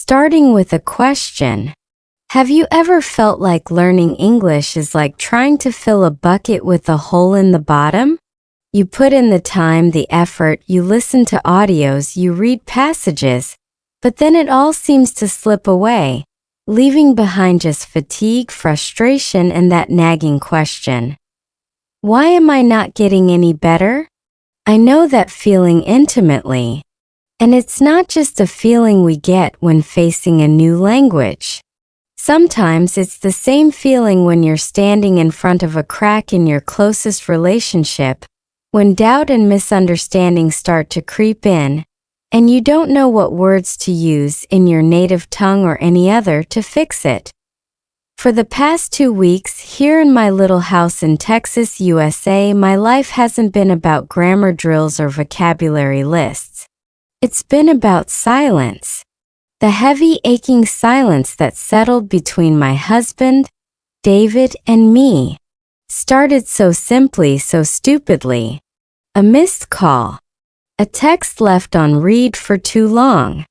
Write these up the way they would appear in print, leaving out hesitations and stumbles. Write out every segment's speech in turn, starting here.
Starting with a question. Have you ever felt like learning English is like trying to fill a bucket with a hole in the bottom? You put in the time, the effort, you listen to audios, you read passages, but then it all seems to slip away, leaving behind just fatigue, frustration, and that nagging question. Why am I not getting any better? I know that feeling intimately. And it's not just a feeling we get when facing a new language. Sometimes it's the same feeling when you're standing in front of a crack in your closest relationship, when doubt and misunderstanding start to creep in, and you don't know what words to use in your native tongue or any other to fix it. For the past 2 weeks, here in my little house in Texas, USA, my life hasn't been about grammar drills or vocabulary lists. It's been about silence. The heavy, aching silence that settled between my husband, David, and me. Started so simply, so stupidly. A missed call. A text left on read for too long.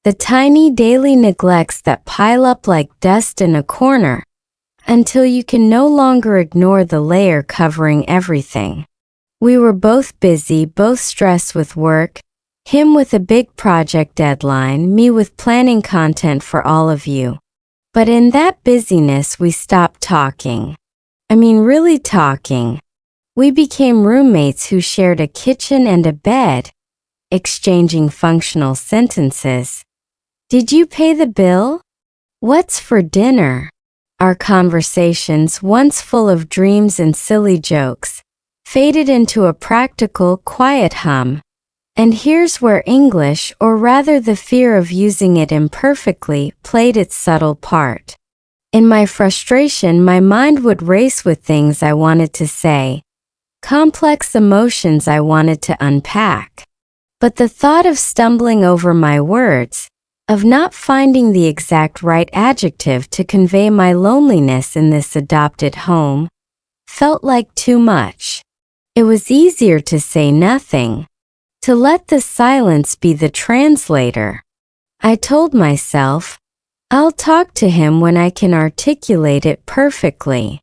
The tiny daily neglects that pile up like dust in a corner, until you can no longer ignore the layer covering everything. We were both busy, both stressed with work, him with a big project deadline, me with planning content for all of you. But in that busyness we stopped talking. Really talking. We became roommates who shared a kitchen and a bed, exchanging functional sentences. Did you pay the bill? What's for dinner? Our conversations, once full of dreams and silly jokes, faded into a practical, quiet hum. And here's where English, or rather the fear of using it imperfectly, played its subtle part. In my frustration, my mind would race with things I wanted to say, complex emotions I wanted to unpack. But the thought of stumbling over my words, of not finding the exact right adjective to convey my loneliness in this adopted home, felt like too much. It was easier to say nothing. To let the silence be the translator. I told myself, I'll talk to him when I can articulate it perfectly.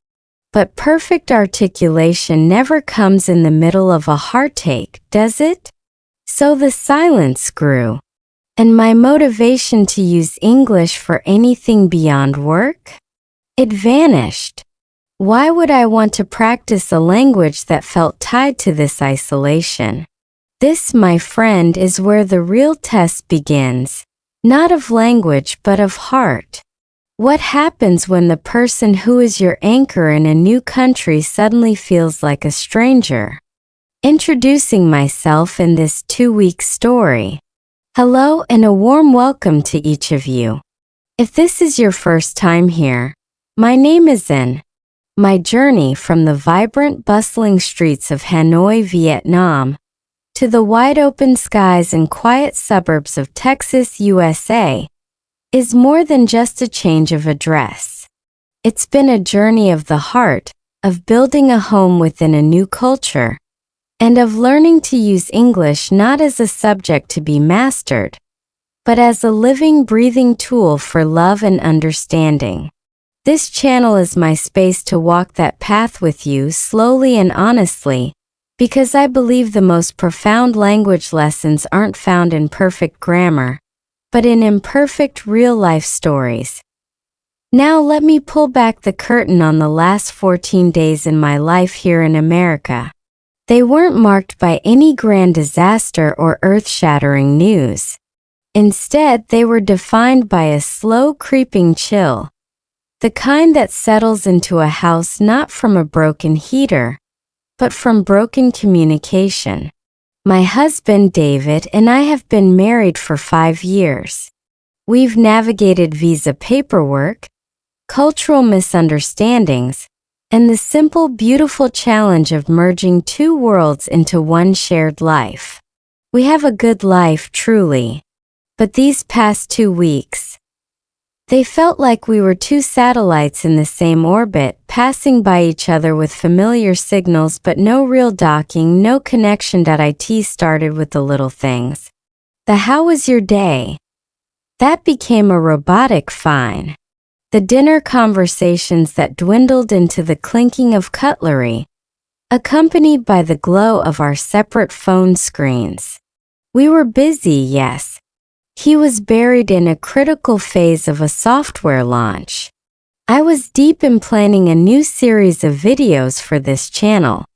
But perfect articulation never comes in the middle of a heartache, does it? So the silence grew. And my motivation to use English for anything beyond work? It vanished. Why would I want to practice a language that felt tied to this isolation? This, my friend, is where the real test begins, not of language but of heart. What happens when the person who is your anchor in a new country suddenly feels like a stranger? Introducing myself in this 2-week story. Hello and a warm welcome to each of you. If this is your first time here, my name is In. My journey from the vibrant, bustling streets of Hanoi, Vietnam, to the wide-open skies and quiet suburbs of Texas, USA, is more than just a change of address. It's been a journey of the heart, of building a home within a new culture, and of learning to use English not as a subject to be mastered, but as a living, breathing tool for love and understanding. This channel is my space to walk that path with you slowly and honestly, because I believe the most profound language lessons aren't found in perfect grammar, but in imperfect real-life stories. Now let me pull back the curtain on the last 14 days in my life here in America. They weren't marked by any grand disaster or earth-shattering news. Instead, they were defined by a slow, creeping chill, the kind that settles into a house not from a broken heater, but from broken communication. My husband David and I have been married for 5 years. We've navigated visa paperwork, cultural misunderstandings, and the simple, beautiful challenge of merging 2 worlds into one shared life. We have a good life, truly. But these past 2 weeks, they felt like we were 2 satellites in the same orbit, passing by each other with familiar signals but no real docking, no connection. It started with the little things. The "How was your day?" That became a robotic fine. The dinner conversations that dwindled into the clinking of cutlery, accompanied by the glow of our separate phone screens. We were busy, yes. He was buried in a critical phase of a software launch. I was deep in planning a new series of videos for this channel.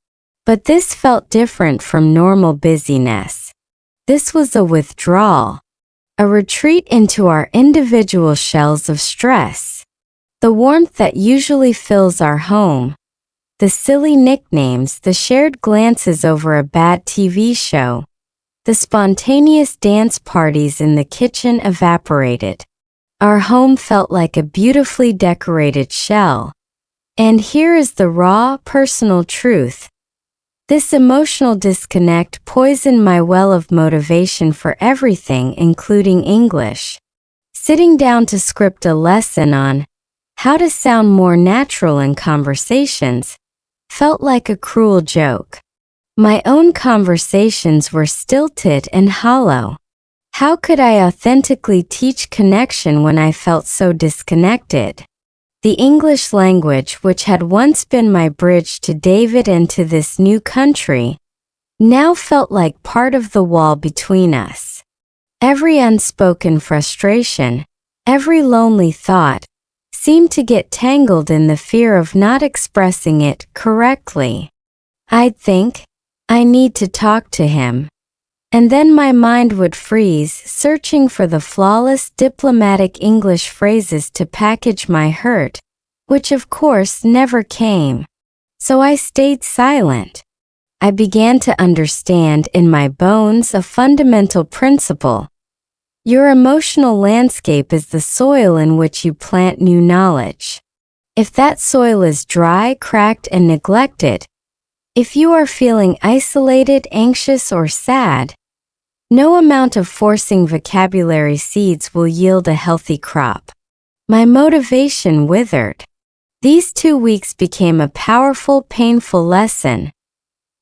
But this felt different from normal busyness. This was a withdrawal, a retreat into our individual shells of stress. The warmth that usually fills our home, the silly nicknames, the shared glances over a bad TV show, the spontaneous dance parties in the kitchen evaporated. Our home felt like a beautifully decorated shell. And here is the raw, personal truth. This emotional disconnect poisoned my well of motivation for everything, including English. Sitting down to script a lesson on how to sound more natural in conversations felt like a cruel joke. My own conversations were stilted and hollow. How could I authentically teach connection when I felt so disconnected? The English language, which had once been my bridge to David and to this new country, now felt like part of the wall between us. Every unspoken frustration, every lonely thought, seemed to get tangled in the fear of not expressing it correctly. I'd think, I need to talk to him. And then my mind would freeze, searching for the flawless diplomatic English phrases to package my hurt, which of course never came. So I stayed silent. I began to understand in my bones a fundamental principle. Your emotional landscape is the soil in which you plant new knowledge. If that soil is dry, cracked, and neglected, if you are feeling isolated, anxious, or sad, no amount of forcing vocabulary seeds will yield a healthy crop. My motivation withered. These 2 weeks became a powerful, painful lesson.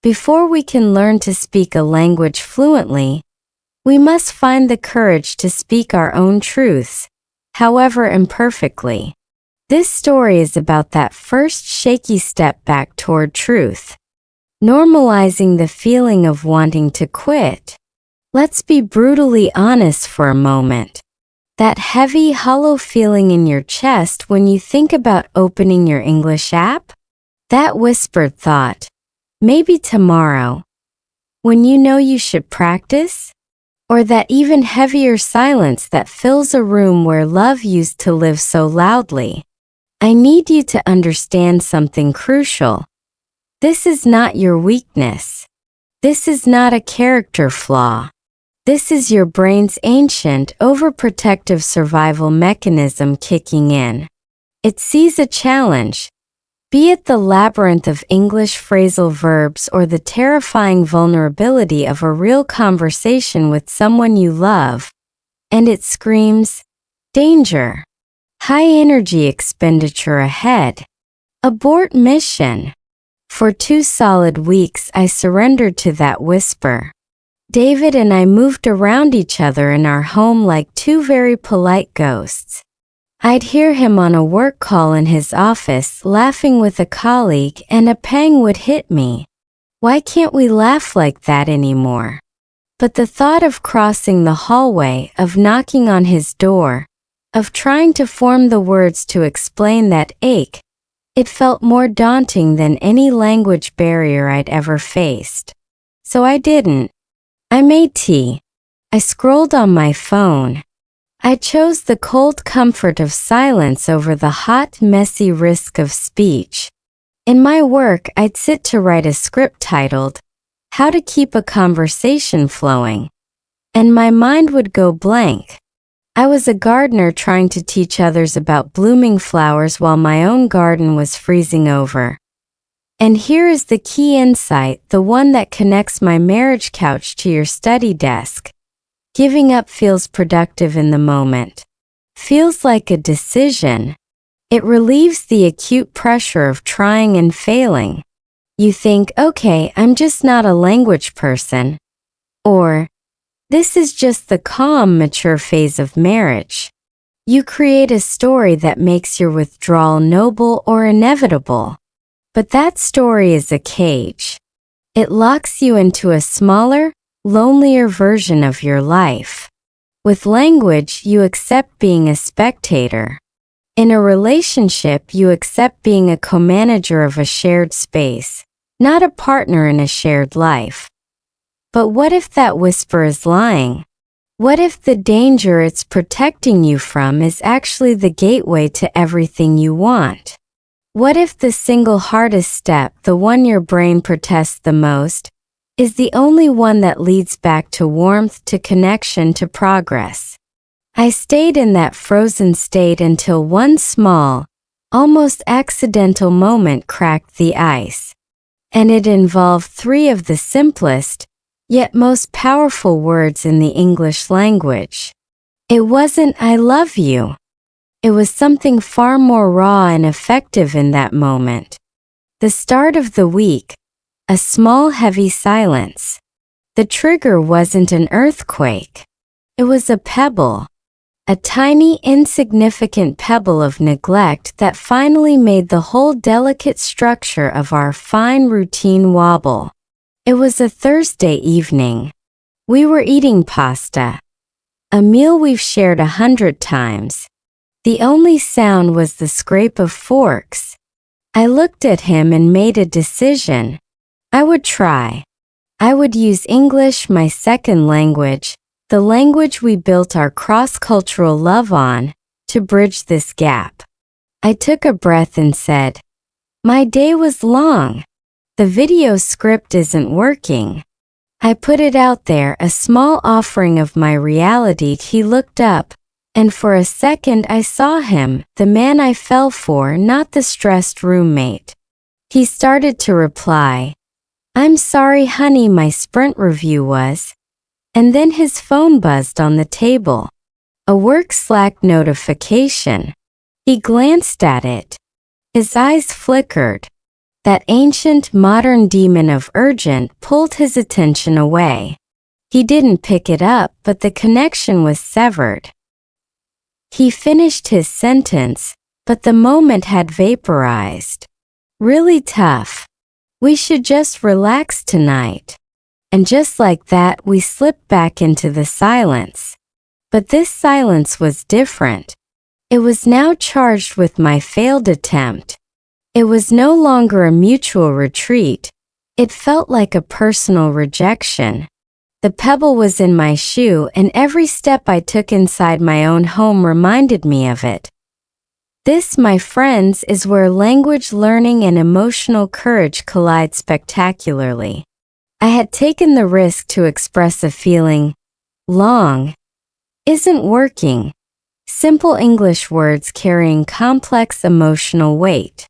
Before we can learn to speak a language fluently, we must find the courage to speak our own truths, however imperfectly. This story is about that first shaky step back toward truth. Normalizing the feeling of wanting to quit. Let's be brutally honest for a moment. That heavy, hollow feeling in your chest when you think about opening your English app? That whispered thought, maybe tomorrow, when you know you should practice? Or that even heavier silence that fills a room where love used to live so loudly? I need you to understand something crucial. This is not your weakness. This is not a character flaw. This is your brain's ancient, overprotective survival mechanism kicking in. It sees a challenge, be it the labyrinth of English phrasal verbs or the terrifying vulnerability of a real conversation with someone you love, and it screams, danger, high energy expenditure ahead, abort mission. For 2 solid weeks I surrendered to that whisper. David and I moved around each other in our home like 2 very polite ghosts. I'd hear him on a work call in his office laughing with a colleague, and a pang would hit me. Why can't we laugh like that anymore? But the thought of crossing the hallway, of knocking on his door, of trying to form the words to explain that ache, it felt more daunting than any language barrier I'd ever faced. So I didn't. I made tea. I scrolled on my phone. I chose the cold comfort of silence over the hot, messy risk of speech. In my work, I'd sit to write a script titled, How to Keep a Conversation Flowing, and my mind would go blank. I was a gardener trying to teach others about blooming flowers while my own garden was freezing over. And here is the key insight, the one that connects my marriage couch to your study desk. Giving up feels productive in the moment. Feels like a decision. It relieves the acute pressure of trying and failing. You think, okay, I'm just not a language person. Or, This is just the calm, mature phase of marriage. You create a story that makes your withdrawal noble or inevitable. But that story is a cage. It locks you into a smaller, lonelier version of your life. With language, you accept being a spectator. In a relationship, you accept being a co-manager of a shared space, not a partner in a shared life. But what if that whisper is lying? What if the danger it's protecting you from is actually the gateway to everything you want? What if the single hardest step, the one your brain protests the most, is the only one that leads back to warmth, to connection, to progress? I stayed in that frozen state until one small, almost accidental moment cracked the ice. And it involved three of the simplest, yet most powerful words in the English language. It wasn't "I love you." It was something far more raw and effective in that moment. The start of the week, a small heavy silence. The trigger wasn't an earthquake. It was a pebble. A tiny, insignificant pebble of neglect that finally made the whole delicate structure of our fine routine wobble. It was a Thursday evening. We were eating pasta. A meal we've shared 100 times. The only sound was the scrape of forks. I looked at him and made a decision. I would try. I would use English, my second language, the language we built our cross-cultural love on, to bridge this gap. I took a breath and said, "My day was long. The video script isn't working." I put it out there, a small offering of my reality. He looked up, and for a second I saw him, the man I fell for, not the stressed roommate. He started to reply, "I'm sorry honey, my Sprint review was..." And then his phone buzzed on the table. A work Slack notification. He glanced at it. His eyes flickered. That ancient modern demon of urgent pulled his attention away. He didn't pick it up, but the connection was severed. He finished his sentence, but the moment had vaporized. "Really tough. We should just relax tonight." And just like that, we slipped back into the silence. But this silence was different. It was now charged with my failed attempt. It was no longer a mutual retreat. It felt like a personal rejection. The pebble was in my shoe, and every step I took inside my own home reminded me of it. This, my friends, is where language learning and emotional courage collide spectacularly. I had taken the risk to express a feeling. Long isn't working. Simple English words carrying complex emotional weight.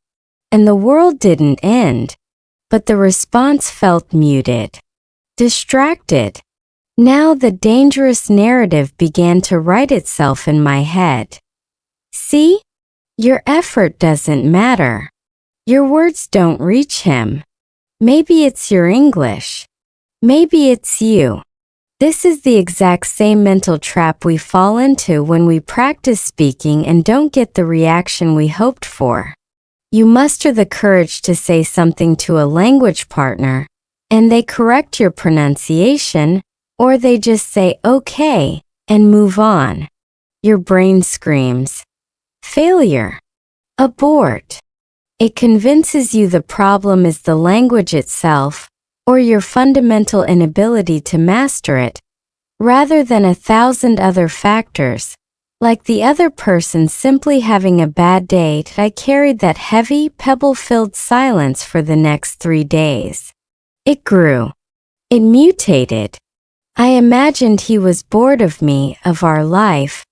And the world didn't end. But the response felt muted. Distracted. Now the dangerous narrative began to write itself in my head. "See? Your effort doesn't matter. Your words don't reach him. Maybe it's your English. Maybe it's you." This is the exact same mental trap we fall into when we practice speaking and don't get the reaction we hoped for. You muster the courage to say something to a language partner, and they correct your pronunciation, or they just say "okay" and move on. Your brain screams, "Failure! Abort!" It convinces you the problem is the language itself, or your fundamental inability to master it, rather than 1,000 other factors, like the other person simply having a bad day. I carried that heavy, pebble-filled silence for the next 3 days. It grew. It mutated. I imagined he was bored of me, of our life,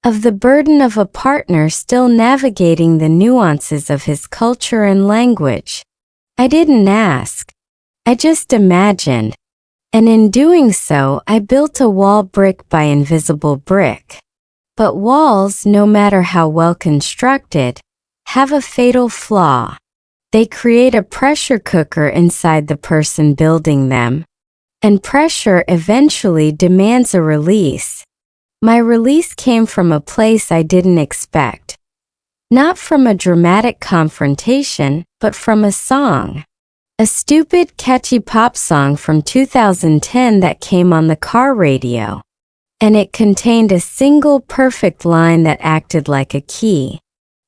of the burden of a partner still navigating the nuances of his culture and language. I didn't ask. I just imagined. And in doing so, I built a wall brick by invisible brick. But walls, no matter how well constructed, have a fatal flaw. They create a pressure cooker inside the person building them. and pressure eventually demands a release. My release came from a place I didn't expect. Not from a dramatic confrontation, but from a song. A stupid, catchy pop song from 2010 that came on the car radio. And it contained a single perfect line that acted like a key.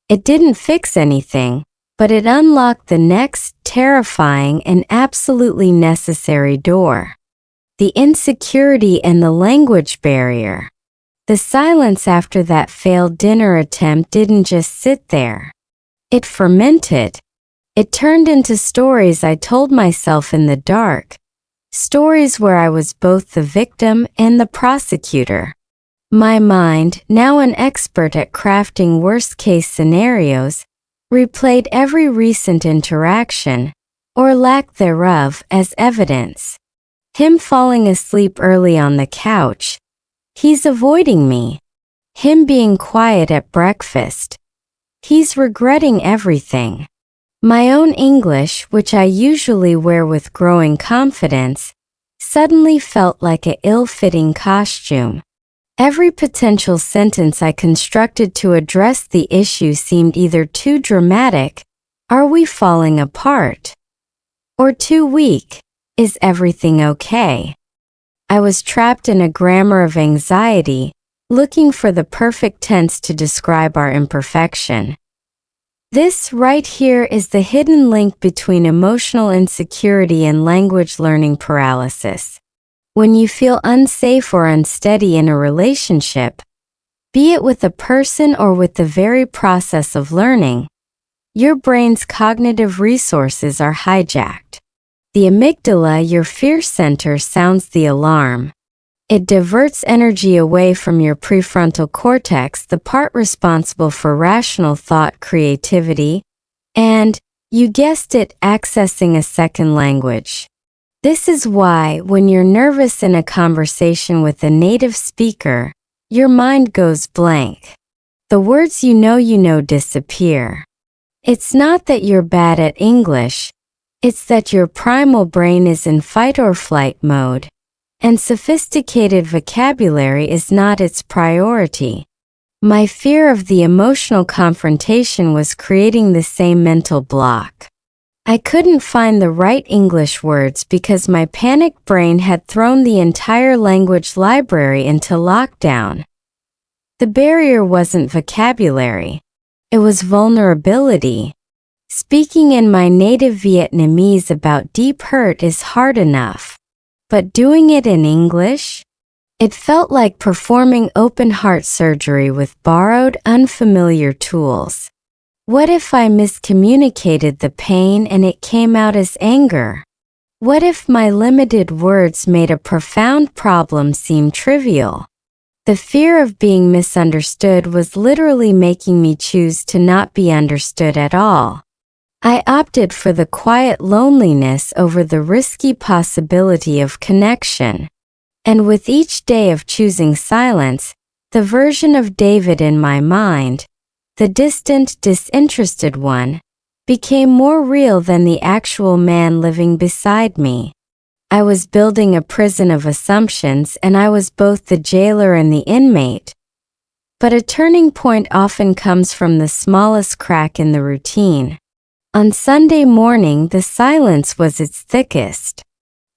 It didn't fix anything, but it unlocked the next terrifying and absolutely necessary door. The insecurity and the language barrier. The silence after that failed dinner attempt didn't just sit there. It fermented. It turned into stories I told myself in the dark. Stories where I was both the victim and the prosecutor. My mind, now an expert at crafting worst-case scenarios, replayed every recent interaction, or lack thereof, as evidence. Him falling asleep early on the couch. He's avoiding me. Him being quiet at breakfast. He's regretting everything. My own English, which I usually wear with growing confidence, suddenly felt like an ill-fitting costume. Every potential sentence I constructed to address the issue seemed either too dramatic, "Are we falling apart?" or too weak, "Is everything okay?" I was trapped in a grammar of anxiety, looking for the perfect tense to describe our imperfection. This right here is the hidden link between emotional insecurity and language learning paralysis. When you feel unsafe or unsteady in a relationship, be it with a person or with the very process of learning, your brain's cognitive resources are hijacked. The amygdala, your fear center, sounds the alarm. It diverts energy away from your prefrontal cortex, the part responsible for rational thought, creativity, and, you guessed it, accessing a second language. This is why, when you're nervous in a conversation with a native speaker, your mind goes blank. The words you know disappear. It's not that you're bad at English, it's that your primal brain is in fight or flight mode, and sophisticated vocabulary is not its priority. My fear of the emotional confrontation was creating the same mental block. I couldn't find the right English words because my panicked brain had thrown the entire language library into lockdown. The barrier wasn't vocabulary. It was vulnerability. Speaking in my native Vietnamese about deep hurt is hard enough. But doing it in English? It felt like performing open heart surgery with borrowed, unfamiliar tools. What if I miscommunicated the pain and it came out as anger? What if my limited words made a profound problem seem trivial? The fear of being misunderstood was literally making me choose to not be understood at all. I opted for the quiet loneliness over the risky possibility of connection. And with each day of choosing silence, the version of David in my mind, the distant, disinterested one, became more real than the actual man living beside me. I was building a prison of assumptions, and I was both the jailer and the inmate. But a turning point often comes from the smallest crack in the routine. On Sunday morning, the silence was its thickest.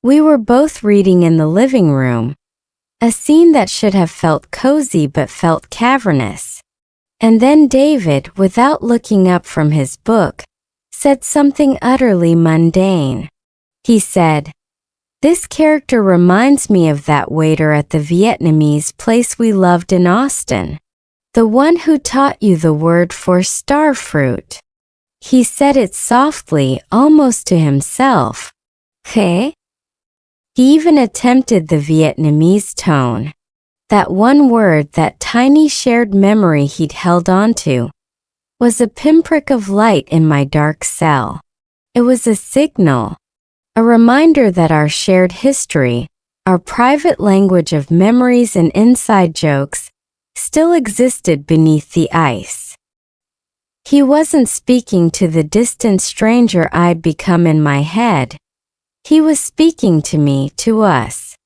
We were both reading in the living room, a scene that should have felt cozy but felt cavernous. And then David, without looking up from his book, said something utterly mundane. He said, "This character reminds me of that waiter at the Vietnamese place we loved in Austin. The one who taught you the word for starfruit." He said it softly, almost to himself. He even attempted the Vietnamese tone. That one word, that tiny shared memory he'd held onto, was a pinprick of light in my dark cell. It was a signal, a reminder that our shared history, our private language of memories and inside jokes, still existed beneath the ice. He wasn't speaking to the distant stranger I'd become in my head. He was speaking to me, to us.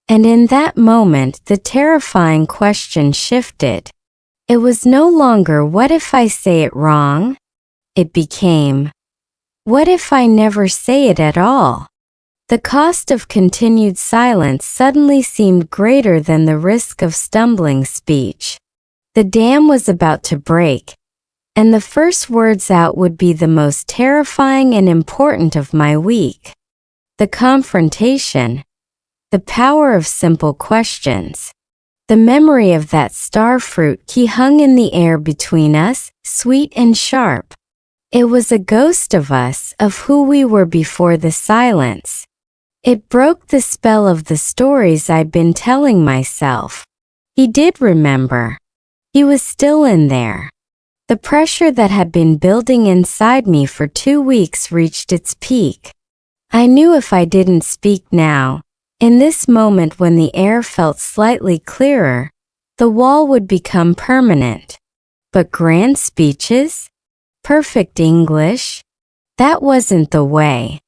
And in that moment, the terrifying question shifted. It was no longer, what if I say it wrong? It became, what if I never say it at all? The cost of continued silence suddenly seemed greater than the risk of stumbling speech. The dam was about to break, and the first words out would be the most terrifying and important of my week. The confrontation. The power of simple questions. The memory of that starfruit key hung in the air between us, sweet and sharp. It was a ghost of us, of who we were before the silence. It broke the spell of the stories I'd been telling myself. He did remember. He was still in there. The pressure that had been building inside me for 2 weeks reached its peak. I knew if I didn't speak now, in this moment when the air felt slightly clearer, the wall would become permanent. But grand speeches? Perfect English? That wasn't the way.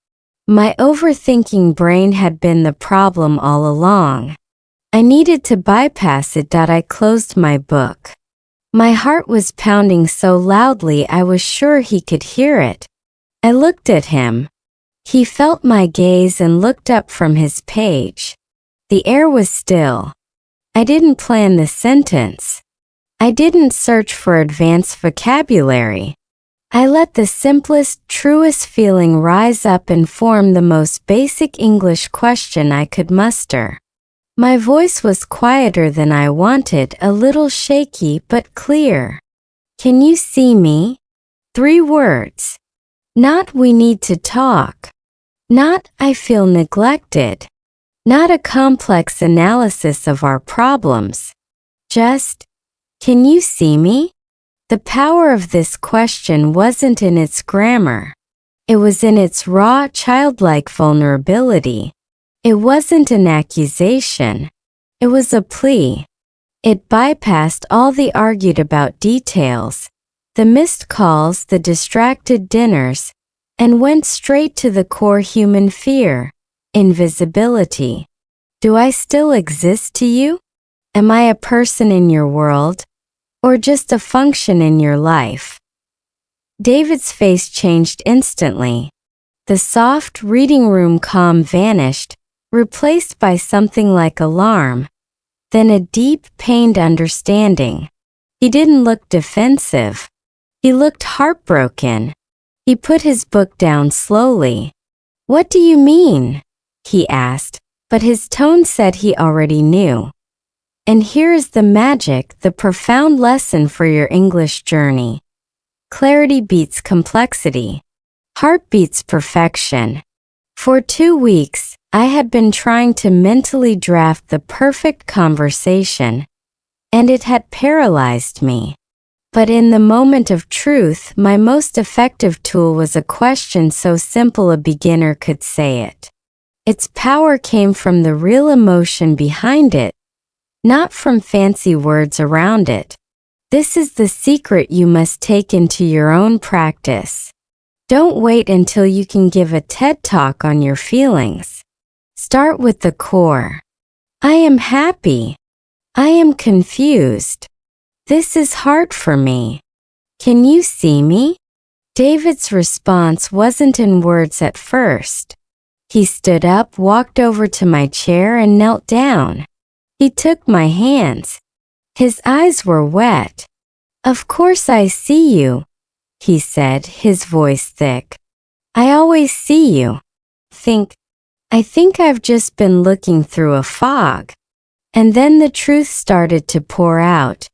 My overthinking brain had been the problem all along. I needed to bypass it. I closed my book. My heart was pounding so loudly I was sure he could hear it. I looked at him. He felt my gaze and looked up from his page. The air was still. I didn't plan the sentence. I didn't search for advanced vocabulary. I let the simplest, truest feeling rise up and form the most basic English question I could muster. My voice was quieter than I wanted, a little shaky but clear. Can you see me? 3 words. Not we need to talk. Not I feel neglected. Not a complex analysis of our problems. Just, can you see me? The power of this question wasn't in its grammar. It was in its raw, childlike vulnerability. It wasn't an accusation. It was a plea. It bypassed all the argued about details, the missed calls, the distracted dinners, and went straight to the core human fear, invisibility. Do I still exist to you? Am I a person in your world, or just a function in your life? David's face changed instantly. The soft reading room calm vanished, replaced by something like alarm, then a deep, pained understanding. He didn't look defensive. He looked heartbroken. He put his book down slowly. What do you mean? He asked, but his tone said he already knew. And here is the magic, the profound lesson for your English journey. Clarity beats complexity. Heart beats perfection. For 2 weeks, I had been trying to mentally draft the perfect conversation, and it had paralyzed me. But in the moment of truth, my most effective tool was a question so simple a beginner could say it. Its power came from the real emotion behind it, not from fancy words around it. This is the secret you must take into your own practice. Don't wait until you can give a TED Talk on your feelings. Start with the core. I am happy. I am confused. This is hard for me. Can you see me? David's response wasn't in words at first. He stood up, walked over to my chair, and knelt down. He took my hands. His eyes were wet. Of course I see you, he said, his voice thick. I always see you. I think I've just been looking through a fog. And then the truth started to pour out.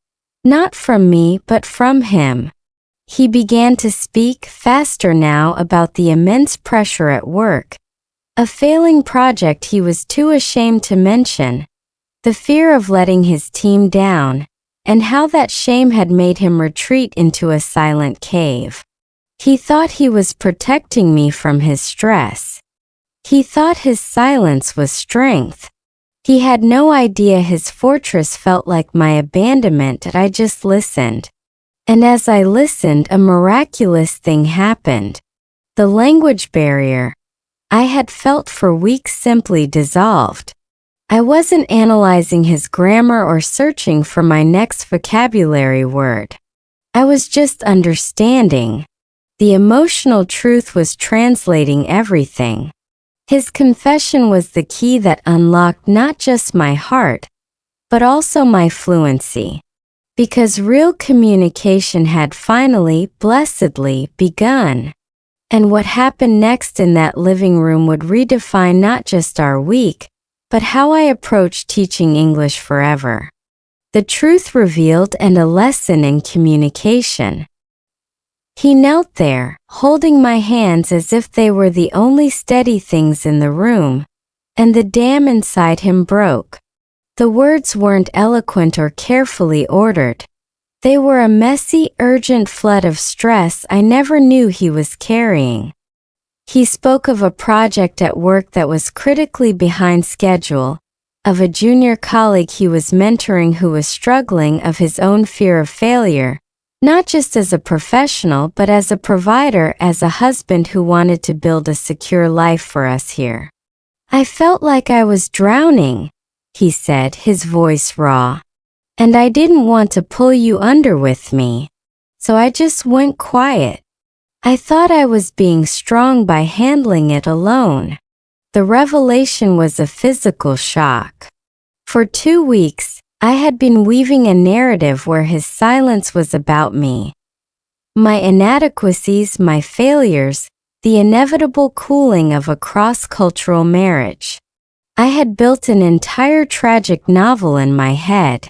Not from me, but from him. He began to speak faster now about the immense pressure at work, a failing project he was too ashamed to mention, the fear of letting his team down, and how that shame had made him retreat into a silent cave. He thought he was protecting me from his stress. He thought his silence was strength. He had no idea his fortress felt like my abandonment. I just listened. And as I listened, a miraculous thing happened. The language barrier, I had felt for weeks simply dissolved. I wasn't analyzing his grammar or searching for my next vocabulary word. I was just understanding. The emotional truth was translating everything. His confession was the key that unlocked not just my heart, but also my fluency. Because real communication had finally, blessedly, begun. And what happened next in that living room would redefine not just our week, but how I approached teaching English forever. The truth revealed and a lesson in communication. He knelt there, holding my hands as if they were the only steady things in the room, and the dam inside him broke. The words weren't eloquent or carefully ordered. They were a messy, urgent flood of stress I never knew he was carrying. He spoke of a project at work that was critically behind schedule, of a junior colleague he was mentoring who was struggling, of his own fear of failure, not just as a professional but as a provider, as a husband who wanted to build a secure life for us here. I felt like I was drowning, he said, his voice raw. And I didn't want to pull you under with me. So I just went quiet. I thought I was being strong by handling it alone. The revelation was a physical shock. For 2 weeks, I had been weaving a narrative where his silence was about me. My inadequacies, my failures, the inevitable cooling of a cross-cultural marriage. I had built an entire tragic novel in my head.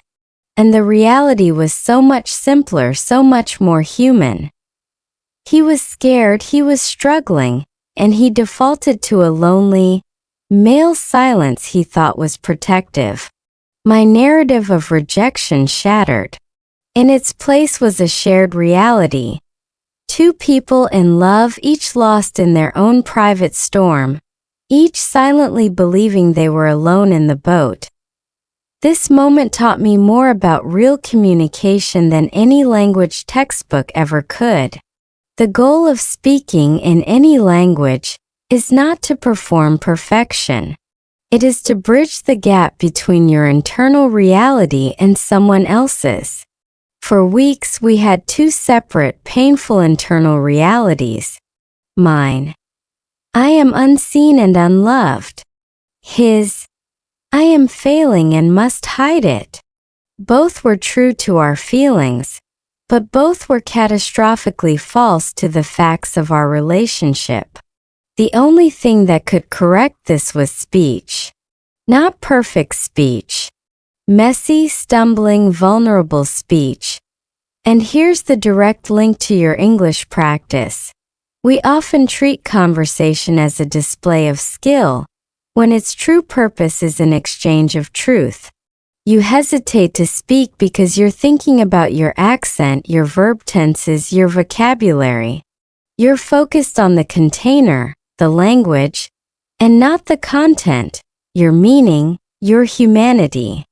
And the reality was so much simpler, so much more human. He was scared, he was struggling, and he defaulted to a lonely, male silence he thought was protective. My narrative of rejection shattered. In its place was a shared reality. 2 people in love, each lost in their own private storm, each silently believing they were alone in the boat. This moment taught me more about real communication than any language textbook ever could. The goal of speaking in any language is not to perform perfection. It is to bridge the gap between your internal reality and someone else's. For weeks we had 2 separate, painful internal realities. Mine. I am unseen and unloved. His. I am failing and must hide it. Both were true to our feelings, but both were catastrophically false to the facts of our relationship. The only thing that could correct this was speech. Not perfect speech. Messy, stumbling, vulnerable speech. And here's the direct link to your English practice. We often treat conversation as a display of skill, when its true purpose is an exchange of truth. You hesitate to speak because you're thinking about your accent, your verb tenses, your vocabulary. You're focused on the container, the language, and not the content, your meaning, your humanity.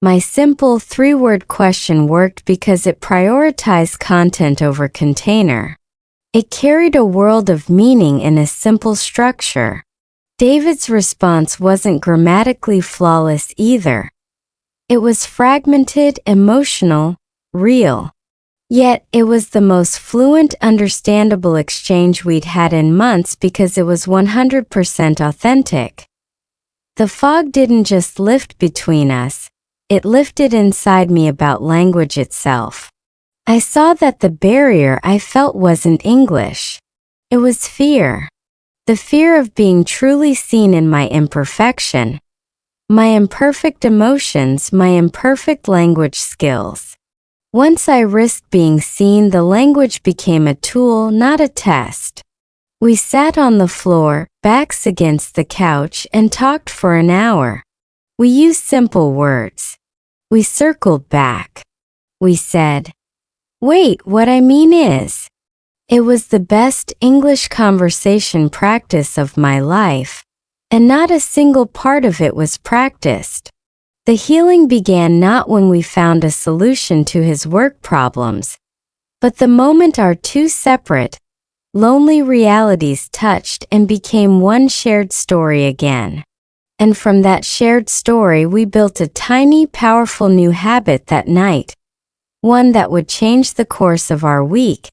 My simple 3-word question worked because it prioritized content over container. It carried a world of meaning in a simple structure. David's response wasn't grammatically flawless either. It was fragmented, emotional, real. Yet, it was the most fluent, understandable exchange we'd had in months because it was 100% authentic. The fog didn't just lift between us, it lifted inside me about language itself. I saw that the barrier I felt wasn't English. It was fear. The fear of being truly seen in my imperfection, my imperfect emotions, my imperfect language skills. Once I risked being seen, the language became a tool, not a test. We sat on the floor, backs against the couch, and talked for an hour. We used simple words. We circled back. We said, "Wait, what I mean is..." It was the best English conversation practice of my life, and not a single part of it was practiced. The healing began not when we found a solution to his work problems, but the moment our 2 separate, lonely realities touched and became one shared story again. And from that shared story we built a tiny, powerful new habit that night, one that would change the course of our week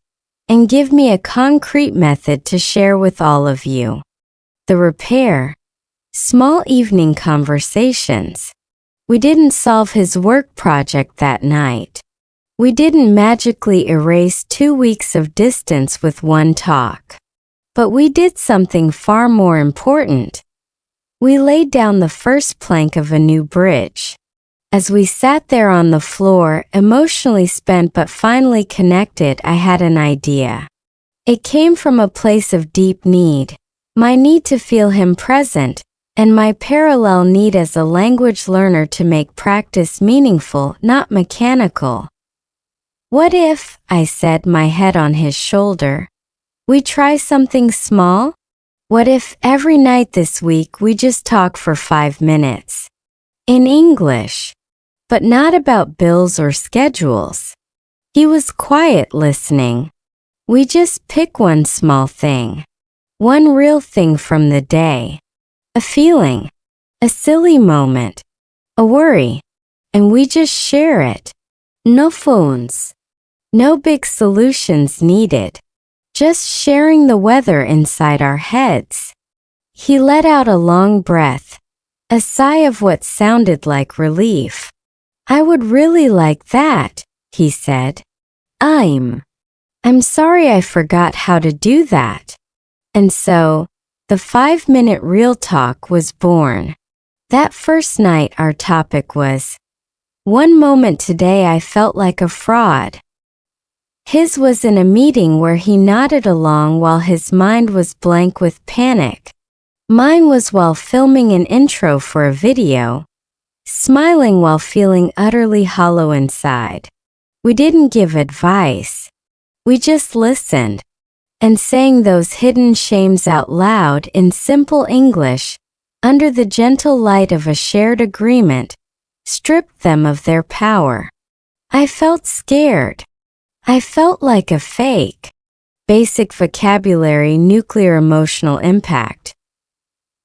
and give me a concrete method to share with all of you. The repair. Small evening conversations. We didn't solve his work project that night. We didn't magically erase 2 weeks of distance with one talk. But we did something far more important. We laid down the first plank of a new bridge. As we sat there on the floor, emotionally spent but finally connected, I had an idea. It came from a place of deep need, my need to feel him present, and my parallel need as a language learner to make practice meaningful, not mechanical. What if, I said, my head on his shoulder, we try something small? What if every night this week we just talk for 5 minutes? In English. But not about bills or schedules. He was quiet listening. We just pick one small thing. One real thing from the day. A feeling. A silly moment. A worry. And we just share it. No phones. No big solutions needed. Just sharing the weather inside our heads. He let out a long breath. A sigh of what sounded like relief. I would really like that, he said. I'm sorry I forgot how to do that. And so, the 5-minute real talk was born. That first night our topic was, one moment today I felt like a fraud. His was in a meeting where he nodded along while his mind was blank with panic. Mine was while filming an intro for a video, smiling while feeling utterly hollow inside. We didn't give advice. We just listened, and sang those hidden shames out loud in simple English, under the gentle light of a shared agreement, stripped them of their power. I felt scared. I felt like a fake. Basic vocabulary, nuclear emotional impact.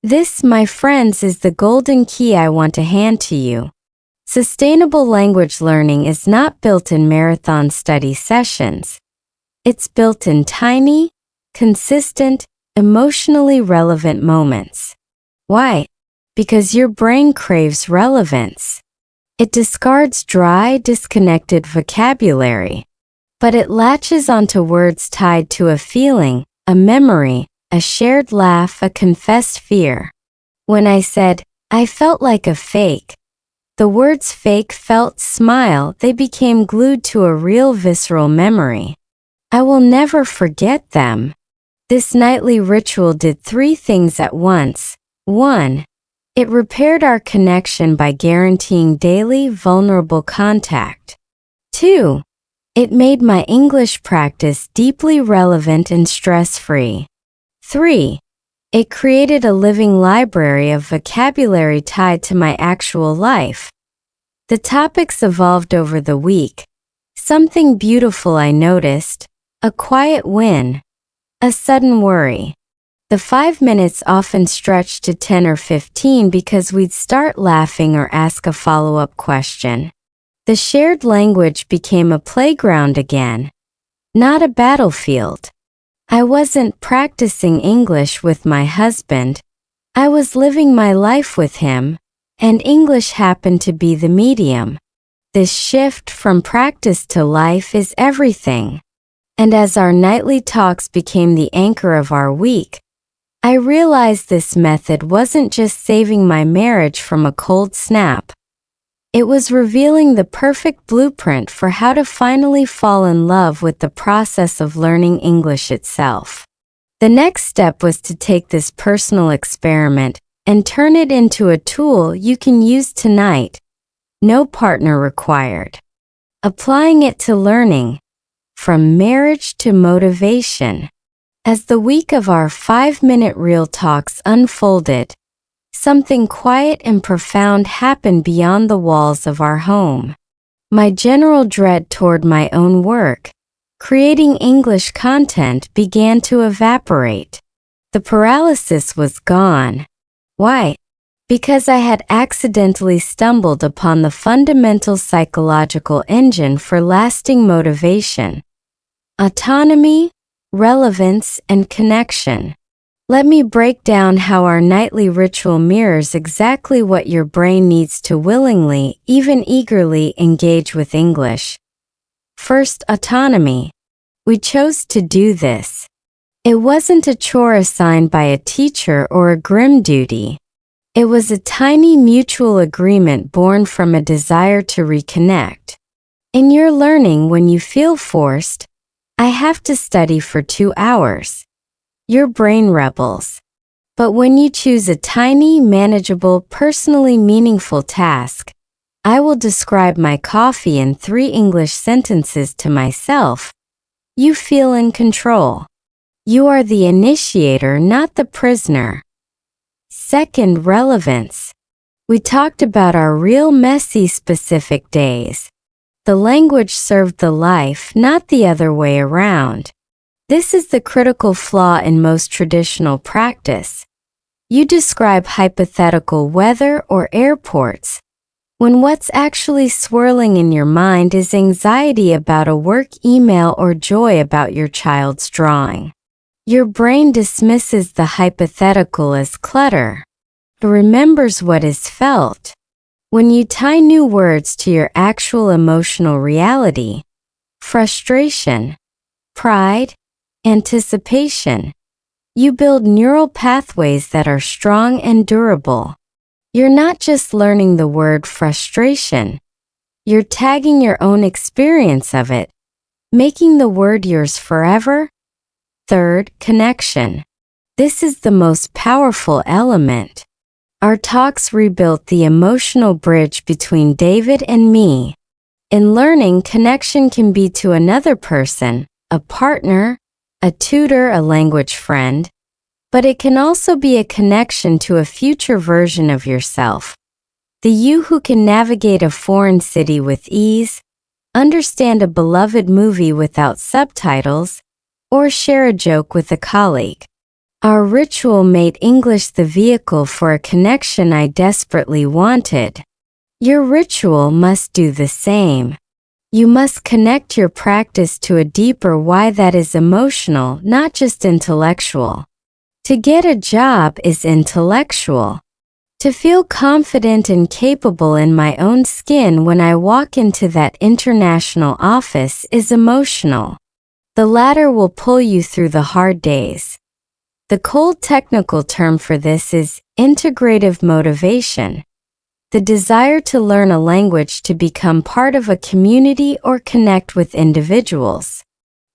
This, my friends, is the golden key I want to hand to you. Sustainable language learning is not built in marathon study sessions. It's built in tiny, consistent, emotionally relevant moments. Why? Because your brain craves relevance. It discards dry, disconnected vocabulary. But it latches onto words tied to a feeling, a memory, a shared laugh, a confessed fear. When I said, I felt like a fake, the words fake, felt, smile, they became glued to a real visceral memory. I will never forget them. This nightly ritual did 3 things at once. 1. It repaired our connection by guaranteeing daily, vulnerable contact. 2. It made my English practice deeply relevant and stress-free. 3. It created a living library of vocabulary tied to my actual life. The topics evolved over the week. Something beautiful I noticed, a quiet win, a sudden worry. The 5 minutes often stretched to 10 or 15 because we'd start laughing or ask a follow-up question. The shared language became a playground again, not a battlefield. I wasn't practicing English with my husband. I was living my life with him, and English happened to be the medium. This shift from practice to life is everything. And as our nightly talks became the anchor of our week, I realized this method wasn't just saving my marriage from a cold snap. It was revealing the perfect blueprint for how to finally fall in love with the process of learning English itself. The next step was to take this personal experiment and turn it into a tool you can use tonight. No partner required. Applying it to learning, from marriage to motivation. As the week of our 5-minute real talks unfolded, something quiet and profound happened beyond the walls of our home. My general dread toward my own work, Creating English content began to evaporate. The paralysis was gone. Why? Because I had accidentally stumbled upon the fundamental psychological engine for lasting motivation: autonomy, relevance, and connection. Let me break down how our nightly ritual mirrors exactly what your brain needs to willingly, even eagerly, engage with English. First, autonomy. We chose to do this. It wasn't a chore assigned by a teacher or a grim duty. It was a tiny mutual agreement born from a desire to reconnect. In your learning, when you feel forced, I have to study for 2 hours, your brain rebels. But when you choose a tiny, manageable, personally meaningful task, I will describe my coffee in 3 English sentences to myself, you feel in control. You are the initiator, not the prisoner. Second, relevance. We talked about our real messy specific days. The language served the life, not the other way around. This is the critical flaw in most traditional practice. You describe hypothetical weather or airports, when what's actually swirling in your mind is anxiety about a work email or joy about your child's drawing. Your brain dismisses the hypothetical as clutter. It remembers what is felt. When you tie new words to your actual emotional reality, frustration, pride, anticipation, you build neural pathways that are strong and durable. You're not just learning the word frustration. You're tagging your own experience of it, making the word yours forever. Third, connection. This is the most powerful element. Our talks rebuilt the emotional bridge between David and me. In learning, connection can be to another person, a partner, a tutor, a language friend, but it can also be a connection to a future version of yourself. The you who can navigate a foreign city with ease, understand a beloved movie without subtitles, or share a joke with a colleague. Our ritual made English the vehicle for a connection I desperately wanted. Your ritual must do the same. You must connect your practice to a deeper why that is emotional, not just intellectual. To get a job is intellectual. To feel confident and capable in my own skin when I walk into that international office is emotional. The latter will pull you through the hard days. The cold technical term for this is integrative motivation, the desire to learn a language to become part of a community or connect with individuals.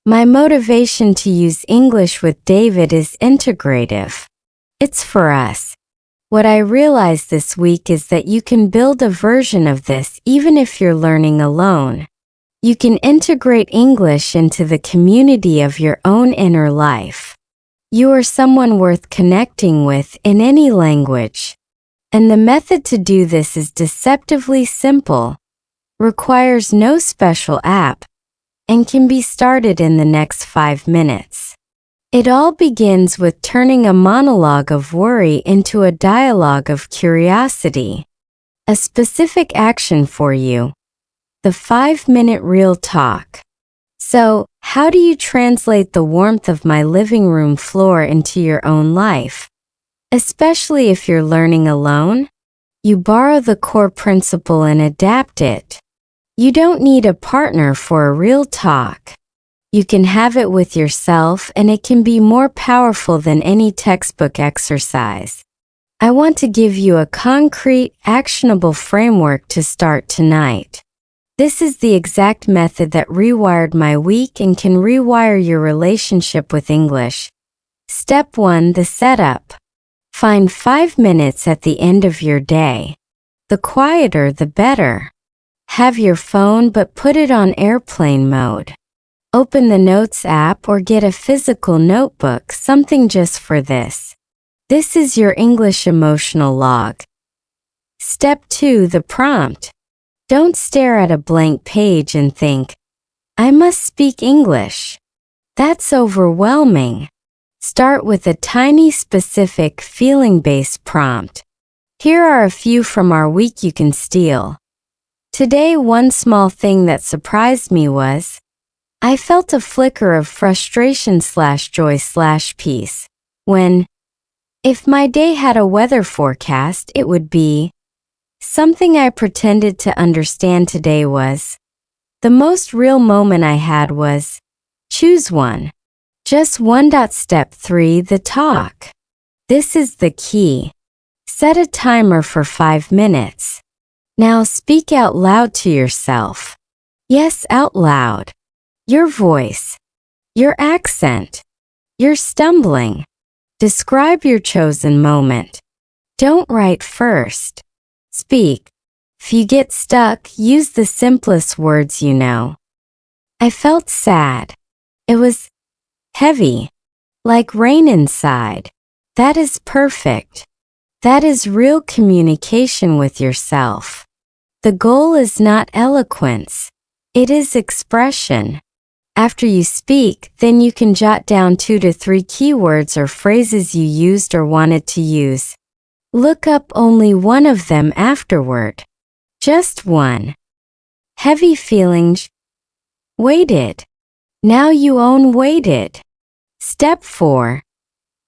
My motivation to use English with David is integrative. It's for us. What I realized this week is that you can build a version of this even if you're learning alone. You can integrate English into the community of your own inner life. You are someone worth connecting with in any language. And the method to do this is deceptively simple, requires no special app, and can be started in the next 5 minutes. It all begins with turning a monologue of worry into a dialogue of curiosity. A specific action for you: the 5-minute real talk. So, how do you translate the warmth of my living room floor into your own life? Especially if you're learning alone? You borrow the core principle and adapt it. You don't need a partner for a real talk. You can have it with yourself, and it can be more powerful than any textbook exercise. I want to give you a concrete, actionable framework to start tonight. This is the exact method that rewired my week and can rewire your relationship with English. Step 1: the setup. Find 5 minutes at the end of your day. The quieter, the better. Have your phone, but put it on airplane mode. Open the Notes app or get a physical notebook, something just for this. This is your English emotional log. Step 2: the prompt. Don't stare at a blank page and think, I must speak English. That's overwhelming. Start with a tiny specific feeling-based prompt. Here are a few from our week you can steal. Today, one small thing that surprised me was, I felt a flicker of frustration/joy/peace when, if my day had a weather forecast, it would be, something I pretended to understand today was, the most real moment I had was, choose one. Just one. Step 3. The talk. This is the key. Set a timer for 5 minutes. Now speak out loud to yourself. Yes, out loud. Your voice. Your accent. Your stumbling. Describe your chosen moment. Don't write first. Speak. If you get stuck, use the simplest words you know. I felt sad. It was heavy, like rain inside. That is perfect. That is real communication with yourself. The goal is not eloquence. It is expression. After you speak, then you can jot down 2 to 3 keywords or phrases you used or wanted to use. Look up only one of them afterward. Just one. Heavy feelings. Weighted. Now you own weighted. Step 4.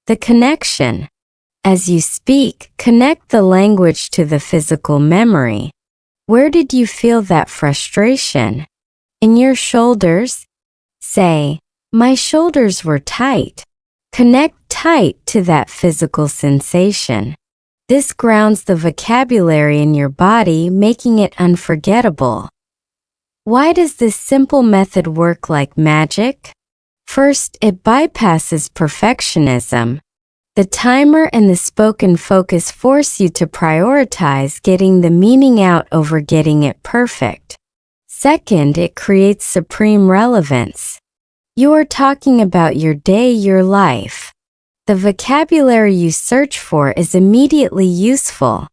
The connection. As you speak, connect the language to the physical memory. Where did you feel that frustration? In your shoulders? Say, my shoulders were tight. Connect tight to that physical sensation. This grounds the vocabulary in your body, making it unforgettable. Why does this simple method work like magic? First, it bypasses perfectionism. The timer and the spoken focus force you to prioritize getting the meaning out over getting it perfect. Second, it creates supreme relevance. You are talking about your day, your life. The vocabulary you search for is immediately useful.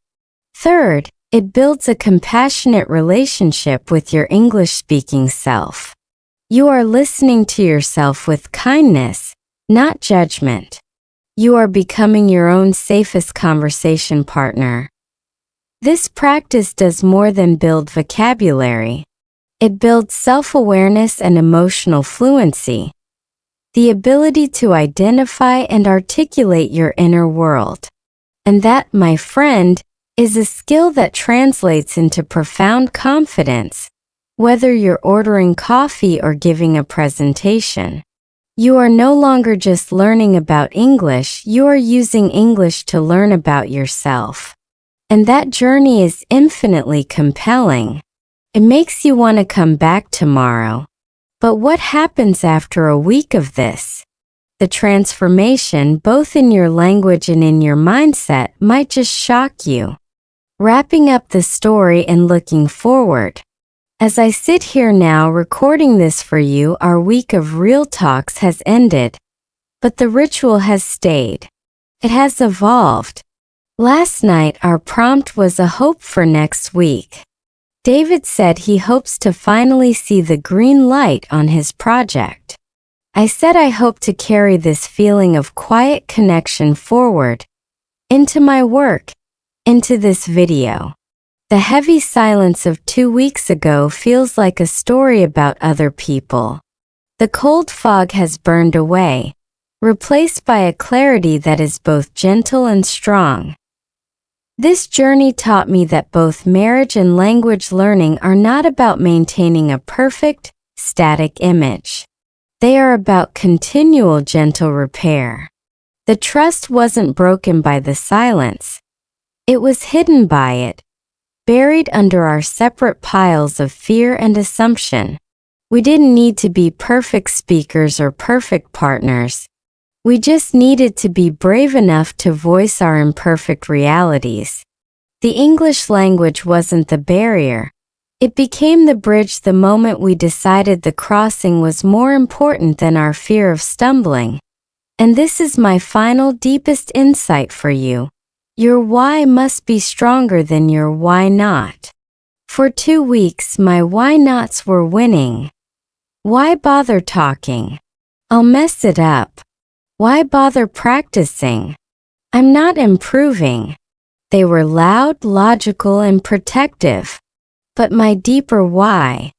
Third, it builds a compassionate relationship with your English-speaking self. You are listening to yourself with kindness, not judgment. You are becoming your own safest conversation partner. This practice does more than build vocabulary. It builds self-awareness and emotional fluency. The ability to identify and articulate your inner world. And that, my friend, is a skill that translates into profound confidence, whether you're ordering coffee or giving a presentation. You are no longer just learning about English, you are using English to learn about yourself. And that journey is infinitely compelling. It makes you want to come back tomorrow. But what happens after a week of this? The transformation, both in your language and in your mindset, might just shock you. Wrapping up the story and looking forward. As I sit here now recording this for you, our week of real talks has ended. But the ritual has stayed. It has evolved. Last night, our prompt was a hope for next week. David said he hopes to finally see the green light on his project. I said I hope to carry this feeling of quiet connection forward, into my work, into this video. The heavy silence of 2 weeks ago feels like a story about other people. The cold fog has burned away, replaced by a clarity that is both gentle and strong. This journey taught me that both marriage and language learning are not about maintaining a perfect, static image. They are about continual gentle repair. The trust wasn't broken by the silence. It was hidden by it, buried under our separate piles of fear and assumption. We didn't need to be perfect speakers or perfect partners. We just needed to be brave enough to voice our imperfect realities. The English language wasn't the barrier. It became the bridge the moment we decided the crossing was more important than our fear of stumbling. And this is my final, deepest insight for you. Your why must be stronger than your why not. For 2 weeks, my why nots were winning. Why bother talking? I'll mess it up. Why bother practicing? I'm not improving. They were loud, logical, and protective. But my deeper why?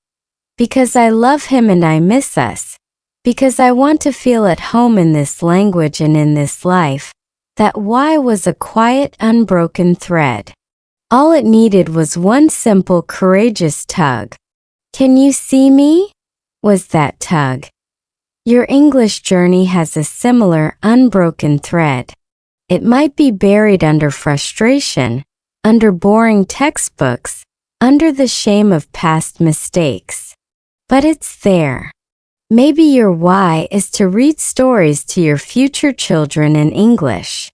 Because I love him and I miss us. Because I want to feel at home in this language and in this life. That why was a quiet, unbroken thread. All it needed was one simple, courageous tug. Can you see me? Was that tug. Your English journey has a similar, unbroken thread. It might be buried under frustration, under boring textbooks, under the shame of past mistakes. But it's there. Maybe your why is to read stories to your future children in English.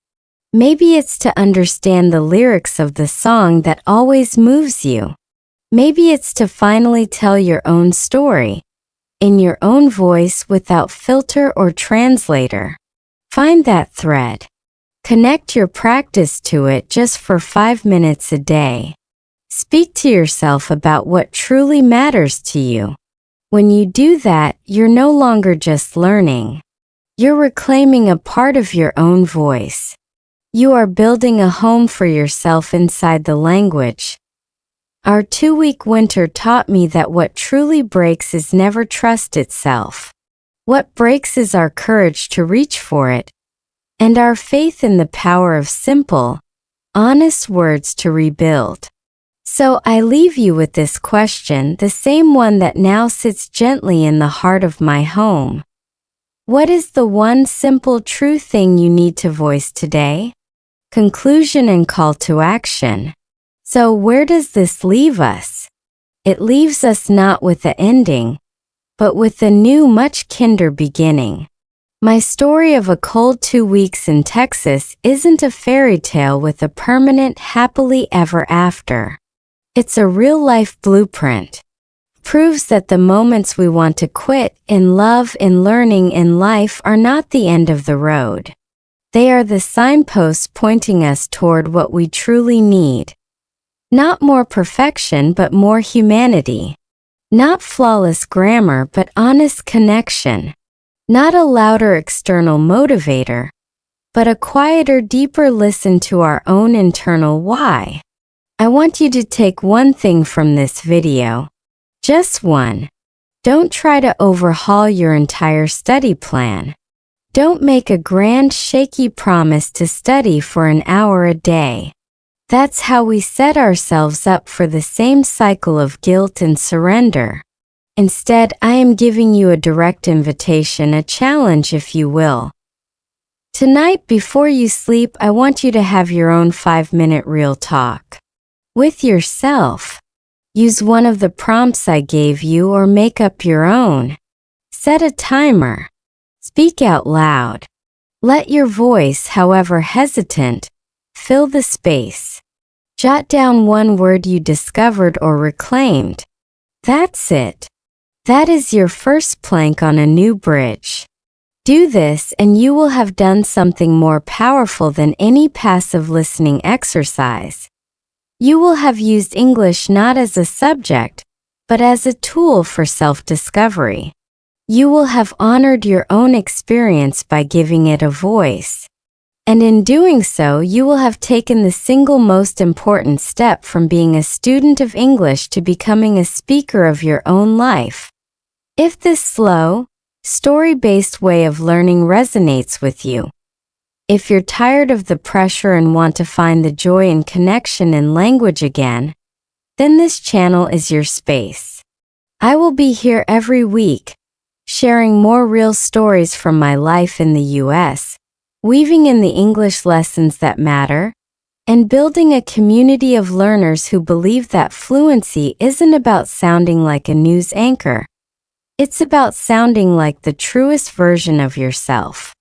Maybe it's to understand the lyrics of the song that always moves you. Maybe it's to finally tell your own story, in your own voice without filter or translator. Find that thread. Connect your practice to it just for 5 minutes a day. Speak to yourself about what truly matters to you. When you do that, you're no longer just learning. You're reclaiming a part of your own voice. You are building a home for yourself inside the language. Our 2-week winter taught me that what truly breaks is never trust itself. What breaks is our courage to reach for it, and our faith in the power of simple, honest words to rebuild. So I leave you with this question, the same one that now sits gently in the heart of my home. What is the one simple true thing you need to voice today? Conclusion and call to action. So where does this leave us? It leaves us not with the ending, but with a new, much kinder beginning. My story of a cold 2 weeks in Texas isn't a fairy tale with a permanent happily ever after. It's a real-life blueprint. Proves that the moments we want to quit in love, in learning, in life are not the end of the road. They are the signposts pointing us toward what we truly need. Not more perfection, but more humanity. Not flawless grammar, but honest connection. Not a louder external motivator, but a quieter, deeper listen to our own internal why. I want you to take one thing from this video. Just one. Don't try to overhaul your entire study plan. Don't make a grand, shaky promise to study for an hour a day. That's how we set ourselves up for the same cycle of guilt and surrender. Instead, I am giving you a direct invitation, a challenge if you will. Tonight, before you sleep, I want you to have your own 5-minute real talk. With yourself. Use one of the prompts I gave you or make up your own. Set a timer. Speak out loud. Let your voice, however hesitant, fill the space. Jot down one word you discovered or reclaimed. That's it. That is your first plank on a new bridge. Do this and you will have done something more powerful than any passive listening exercise. You will have used English not as a subject, but as a tool for self-discovery. You will have honored your own experience by giving it a voice. And in doing so, you will have taken the single most important step from being a student of English to becoming a speaker of your own life. If this slow, story-based way of learning resonates with you, if you're tired of the pressure and want to find the joy and connection in language again, then this channel is your space. I will be here every week, sharing more real stories from my life in the US, weaving in the English lessons that matter, and building a community of learners who believe that fluency isn't about sounding like a news anchor. It's about sounding like the truest version of yourself.